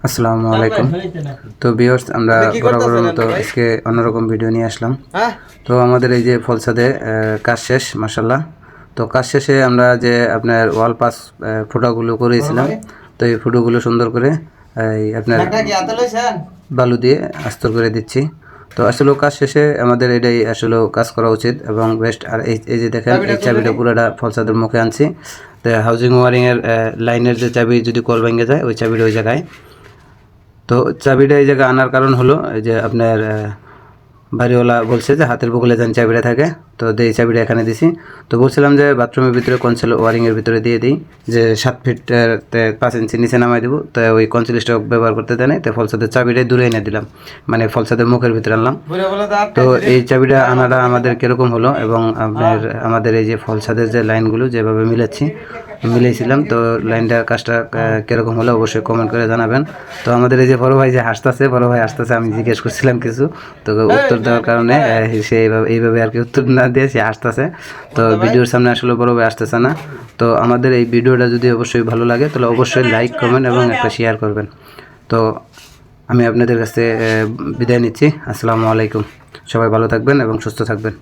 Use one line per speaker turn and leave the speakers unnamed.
আসসালামু আলাইকুম। তো ভিউয়ার্স, আমরা বরাবরের মতো আজকে অন্যরকম ভিডিও নিয়ে আসলাম। তো আমাদের এই যে ফলসাদে কাজ শেষ মাশাআল্লাহ। তো কাজ শেষে আমরা যে আপনার ওয়াল পাস ফটোগুলো করেছিলাম, তো এই ফটোগুলো সুন্দর করে এই আপনার বালু দিয়ে আস্তর করে দিচ্ছি। তো আসলে কাজ শেষে আমাদের এটাই আসলে কাজ করা উচিত এবং বেস্ট। আর এই যে দেখেন, এই চাবিটা পুরোটা ফলসাদের মুখে আনছি। তো হাউজিং ওয়ারিংয়ের লাইনের যে চাবি যদি কল ভেঙে যায়, ওই চাবিটা ওই জায়গায়। তো চাবিটা এই জায়গায় আনার কারণ হলো এই যে আপনার বাড়িওয়ালা বলছে যে হাতের বগলে যেন চাবিটা থাকে, তো এই চাবিটা এখানে দিছি। তো বলছিলাম যে বাথরুমের ভিতরে কনসেল ওয়ারিংয়ের ভিতরে দিয়ে দিই, যে 7 ফিট 5 ইঞ্চি নিচে নামাই দেবো। তো ওই কনসেল স্টক ব্যবহার করতে দেয় না, তো ফলসাদের চাবিটাই দূরে এনে দিলাম, মানে ফলসাদের মুখের ভিতরে আনলাম। তো এই চাবিটা আনাটা আমাদের কীরকম হলো এবং আপনার আমাদের এই যে ফলসাদের যে লাইনগুলো যেভাবে মিলাইছিলাম, তো লাইনটা কাজটা কীরকম হলো অবশ্যই কমেন্ট করে জানাবেন। তো আমাদের এই যে বড় ভাই যে বড় ভাই আসতেছে, আমি জিজ্ঞেস করছিলাম কিছু, তো উত্তর দেওয়ার কারণে সে এইভাবে আর কি উত্তর না দিয়ে সে আসতেছে। তো ভিডিওর সামনে আসলে বড় ভাই আসতেছে না। তো আমাদের এই ভিডিওটা যদি অবশ্যই ভালো লাগে তাহলে অবশ্যই লাইক, কমেন্ট এবং একটা শেয়ার করবেন। তো আমি আপনাদের কাছে বিদায় নিচ্ছি। আসসালামু আলাইকুম। সবাই ভালো থাকবেন এবং সুস্থ থাকবেন।